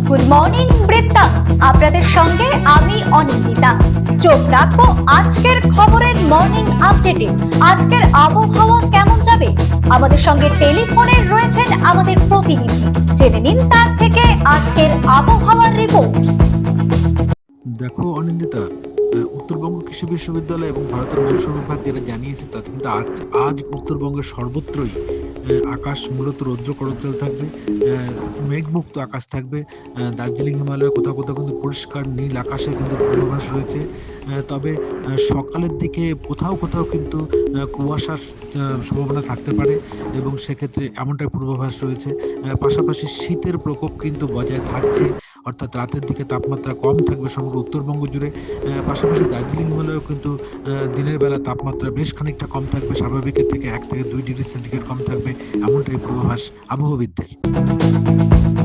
Good morning বৃত্তা, আপনাদের সঙ্গে আমি অনিন্দিতা। চোখ রাখবো আজকের খবরের মর্নিং আপডেটে। আজকের আবহাওয়া কেমন যাবে, আমাদের সঙ্গে টেলিফোনে রয়েছেন আমাদের প্রতিনিধি। জেনে নিন তার থেকে আজকের আবহাওয়ার রিপোর্ট। দেখো অনিন্দিতা, উত্তরবঙ্গ কৃষি বিশ্ববিদ্যালয় এবং ভারতের মৌসুম বিভাগ যেটা জানিয়েছে তাতে কিন্তু আজ উত্তরবঙ্গের সর্বত্রই আকাশ মূলত রৌদ্র করোত্তাল থাকবে, মেঘমুক্ত আকাশ থাকবে। দার্জিলিং হিমালয়ে কোথাও কোথাও কিন্তু পরিষ্কার নীল আকাশের কিন্তু পূর্বাভাস রয়েছে। তবে সকালের দিকে কোথাও কোথাও কিন্তু কুয়াশার সম্ভাবনা থাকতে পারে এবং সেক্ষেত্রে এমনটাই পূর্বাভাস রয়েছে। পাশাপাশি শীতের প্রকোপ কিন্তু বজায় থাকছে, অর্থাৎ রাতের দিকে তাপমাত্রা কম থাকবে সমগ্র উত্তরবঙ্গ জুড়ে। পাশাপাশি দার্জিলিং হিমালয়েও কিন্তু দিনের বেলা তাপমাত্রা বেশ খানিকটা কম থাকবে, স্বাভাবিকের থেকে 1 থেকে 2 ডিগ্রি সেন্টিগ্রেড কম থাকবে, এমনটাই পূর্বাভাস আবহাওয়াবিদদের।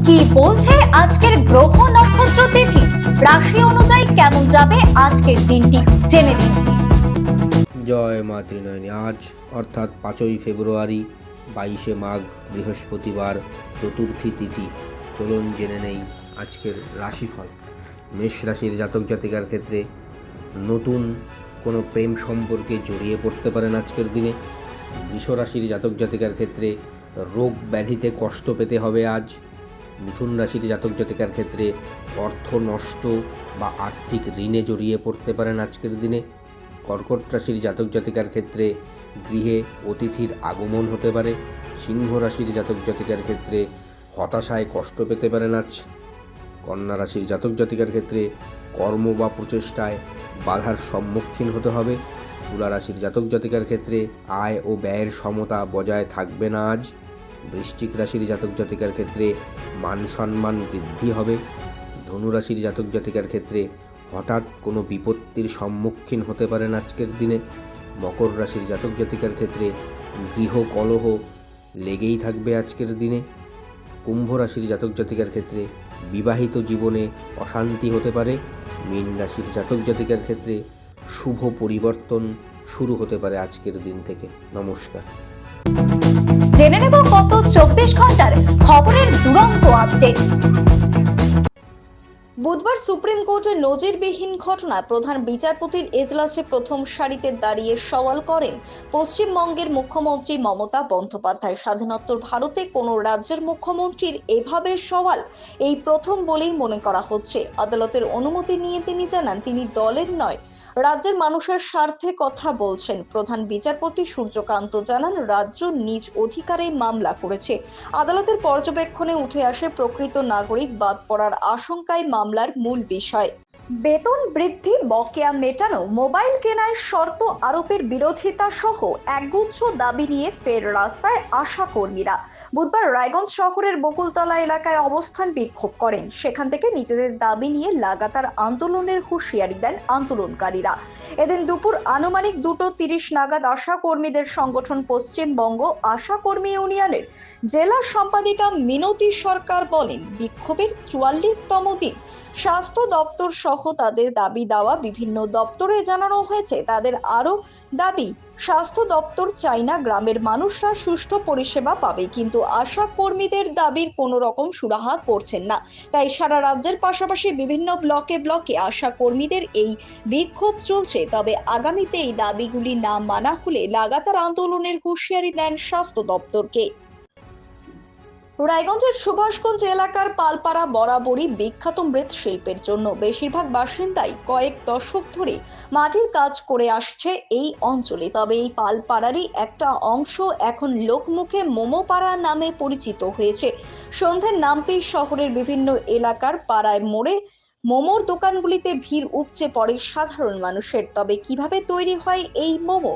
কি বলছে আজকের গ্রহ নক্ষত্র তিথি, রাশি অনুযায়ী কেমন যাবে আজকের দিনটি জেনে নিন। জয় মা ত্রিনয়নী। আজ অর্থাৎ 5ই ফেব্রুয়ারি 22শে মাঘ বৃহস্পতিবার, চতুর্থী তিথি। চলুন জেনে নেই আজকের রাশিফল। মেষ রাশির জাতক জাতিকার ক্ষেত্রে নতুন কোনো প্রেম সম্পর্কে জড়িয়ে পড়তে পারেন আজকের দিনে। বৃষ রাশির জাতক জাতিকার ক্ষেত্রে রোগ ব্যাধিতে কষ্ট পেতে হবে আজ। মিথুন রাশির জাতক জাতিকার ক্ষেত্রে অর্থ নষ্ট বা আর্থিক ঋণে জড়িয়ে পড়তে পারেন আজকের দিনে। কর্কট রাশির জাতক জাতিকার ক্ষেত্রে গৃহে অতিথির আগমন হতে পারে। সিংহ রাশির জাতক জাতিকার ক্ষেত্রে হতাশায় কষ্ট পেতে পারেন আজ। কন্যা রাশির জাতক জাতিকার ক্ষেত্রে কর্ম বা প্রচেষ্টায় বাধার সম্মুখীন হতে হবে। তুলা রাশির জাতক জাতিকার ক্ষেত্রে আয় ও ব্যয়ের সমতা বজায় থাকবে না আজ। বৃশ্চিক রাশির জাতক জাতিকার ক্ষেত্রে মান সম্মান বৃদ্ধি হবে। ধনু রাশির জাতক জাতিকার ক্ষেত্রে হঠাৎ কোনো বিপত্তির সম্মুখীন হতে পারেন আজকের দিনে। মকর রাশির জাতক জাতিকার ক্ষেত্রে গৃহ কলহ লেগেই থাকবে আজকের দিনে। কুম্ভ রাশির জাতক জাতিকার ক্ষেত্রে বিবাহিত জীবনে অশান্তি হতে পারে। মীন রাশির জাতক জাতিকার ক্ষেত্রে শুভ পরিবর্তন শুরু হতে পারে আজকের দিন থেকে। নমস্কার। জেনে নেব গত 24 ঘন্টার খবরের দুরন্ত আপডেট। বুধবার সুপ্রিম কোর্টের নজিরবিহীন ঘটনায় প্রধান বিচারপতির এজলাসে প্রথম সারিতে দাঁড়িয়ে সওয়াল করেন পশ্চিমবঙ্গের মুখ্যমন্ত্রী মমতা বন্দ্যোপাধ্যায়। স্বাধীনোত্তর ভারতে কোনো রাজ্যের মুখ্যমন্ত্রীর এভাবে সওয়াল এই প্রথম বলেই মনে করা হচ্ছে। আদালতের অনুমতি নিয়ে তিনি জানান তিনি দলের নয়, রাজ্যের মানুষের স্বার্থে কথা বলছেন। প্রধান বিচারপতি সূর্যকান্ত জানান রাজ্য নিজ অধিকারে মামলা করেছে। আদালতের পর্যবেক্ষণে উঠে আসে প্রকৃত নাগরিক বাদ পড়ার আশঙ্কায় মামলার মূল বিষয়। বেতন বৃদ্ধি, বকেয়া মেটানো, মোবাইল কেনায় শর্ত আরোপের বিরোধিতা সহ একগুচ্ছ দাবি নিয়ে ফের রাস্তায় আশা কর্মীরা। বুধবার রায়গঞ্জ শহরের বকুলতলা এলাকায় অবস্থান বিক্ষোভ করেন। সেখান থেকে নিজেদের দাবি নিয়ে লাগাতার আন্দোলনের হুঁশিয়ারি দেন আন্দোলনকারীরা। এদিন দুপুর আনুমানিক 2:30 নাগাদ আশা কর্মীদের সংগঠন পশ্চিমবঙ্গ আশা কর্মী ইউনিয়নের জেলা সম্পাদিকা মিনতি সরকার বলেন, বিক্ষোভের 44তম দিন। স্বাস্থ্য দপ্তর সহ তাদের দাবি দেওয়া বিভিন্ন দপ্তরে জানানো হয়েছে। তাদের আরো দাবি, স্বাস্থ্য দপ্তর চাই না গ্রামের মানুষরা সুষ্ঠু পরিষেবা পাবে, কিন্তু আশা কর্মীদের দাবির কোনো রকম সুরাহা করছেন না। তাই সারা রাজ্যের পাশাপাশি বিভিন্ন ব্লকে ব্লকে আশা কর্মীদের এই বিক্ষোভ চলছে। তবে আগামীতে এই দাবিগুলি না মানা হলে লাগাতার আন্দোলনের হুঁশিয়ারি দেন স্বাস্থ্য দপ্তরকে। রায়গঞ্জের সুভাষগঞ্জ এলাকার পালপাড়া বরাবরই বিখ্যাত মৃৎশিল্পের জন্য। বেশিরভাগ বাসিন্দাই কয়েক দশক ধরে মাটির কাজ করে আসছে এই অঞ্চলে। তবে এই পালপাড়ারই একটা অংশ এখন লোকমুখে মোমোপাড়া নামে পরিচিত হয়েছে। সন্ধ্যের নামতেই শহরের বিভিন্ন এলাকার পাড়ায় মোড়ে মোমোর দোকানগুলিতে ভিড় উপচে পড়ে সাধারণ মানুষের। তবে কিভাবে তৈরি হয় এই মোমো?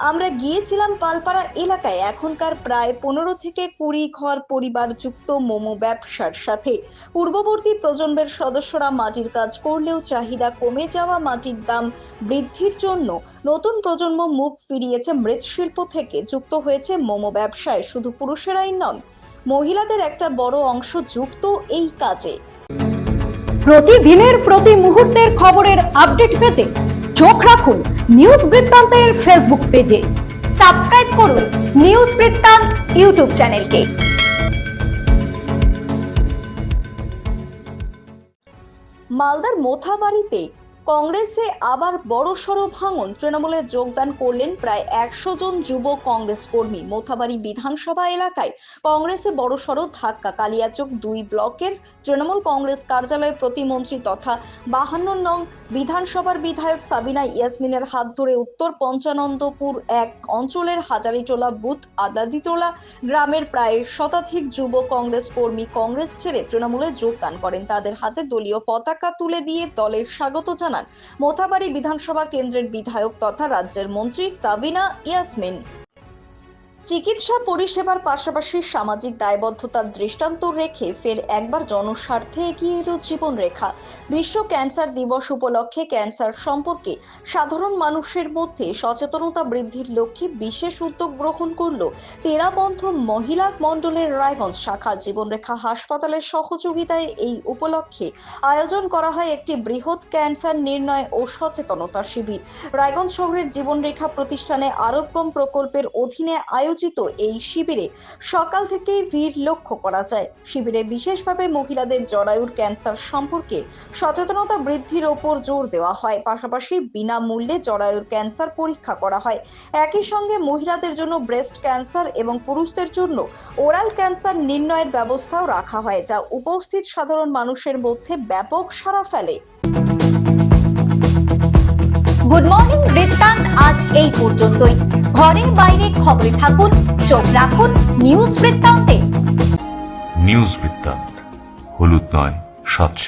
আমরা গিয়েছিলাম পালপাড়া এলাকায়। এখনকার প্রায় 15 থেকে 20 ঘর পরিবার যুক্ত মোমো ব্যবসার সাথে। পূর্ববর্তী প্রজন্মের সদস্যরা মাটির কাজ করলেও চাহিদা কমে যাওয়া মাটির দাম বৃদ্ধির জন্য নতুন প্রজন্ম মুখ ফিরিয়েছে মৃৎশিল্প থেকে, যুক্ত হয়েছে মোমো ব্যবসায়। শুধু পুরুষেরাই নন, মহিলাদের একটা বড় অংশ যুক্ত এই কাজে। প্রতিদিনের প্রতি মুহূর্তের খবরের আপডেট পেতে চোখ রাখুন নিউজ বৃত্তান্তের ফেসবুক পেজে। সাবস্ক্রাইব করুন নিউজ বৃত্তান্ত ইউটিউব চ্যানেলকে। মালদার মোথাবাড়িতে কংগ্রেসে আবার বড়সড় ভাঙন। তৃণমূলে যোগদান করলেন প্রায় 100 জন যুব কংগ্রেস কর্মী। মোথাবাড়ি বিধানসভা এলাকায় কংগ্রেসে বড়সড় ধাক্কা। কালিয়াচক 2 ব্লকের তৃণমূল কংগ্রেস কার্যালয়ে প্রতিমন্ত্রী তথা 52 নং বিধানসভার বিধায়ক সাবিনা ইয়াসমিনের হাত ধরে উত্তর পঞ্চানন্দপুর 1 অঞ্চলের হাজারিটোলা বুথ আদাদিটোলা গ্রামের প্রায় শতাধিক যুব কংগ্রেস কর্মী কংগ্রেস ছেড়ে তৃণমূলে যোগদান করেন। তাদের হাতে দলীয় পতাকা তুলে দিয়ে দলের স্বাগত জানান মোথাবাড়ি বিধানসভা কেন্দ্রের বিধায়ক তথা রাজ্যের মন্ত্রী সাবিনা ইয়াসমিন। চিকিৎসা পরিষেবার পাশাপাশি সামাজিক দায়বদ্ধতার দৃষ্টান্ত রেখে ফের একবার জনস্বার্থে এগিয়ে এলো জীবনরেখা। বিশ্ব ক্যান্সার দিবস উপলক্ষে ক্যান্সার সম্পর্কে সাধারণ মানুষের মধ্যে সচেতনতা বৃদ্ধির লক্ষ্যে বিশেষ উদ্যোগ গ্রহণ করল তেরাবন্ধ মহিলা মণ্ডলের রায়গঞ্জ শাখা। জীবনরেখা হাসপাতালের সহযোগিতায় এই উপলক্ষে আয়োজন করা হয় একটি বৃহৎ ক্যান্সার নির্ণয় ও সচেতনতা শিবির। রায়গঞ্জ শহরের জীবনরেখা প্রতিষ্ঠানে আরোগ্যম প্রকল্পের অধীনে আয়োজিত এই শিবিরে সকাল থেকেই ভিড় লক্ষ্য করা যায়। শিবিরে বিশেষভাবে মহিলাদের জরায়ুর ক্যান্সার সম্পর্কে সচেতনতা বৃদ্ধির ওপর জোর দেওয়া হয়। পাশাপাশি বিনামূল্যে জরায়ুর ক্যান্সার পরীক্ষা করা হয়। একই সঙ্গে মহিলাদের জন্য ব্রেস্ট ক্যান্সার এবং পুরুষদের জন্য ওরাল ক্যান্সার নির্ণয়ের ব্যবস্থাও রাখা হয়, যা উপস্থিত সাধারণ মানুষের মধ্যে ব্যাপক সাড়া ফেলে। গুড মর্নিং বৃত্তান্ত আজ এই পর্যন্তই। ঘরে বাইরে খবরে থাকুন, চোখ রাখুন নিউজ বৃত্তান্তে। নিউজ বৃত্তান্ত, হলুদ নয়, স্বচ্ছ।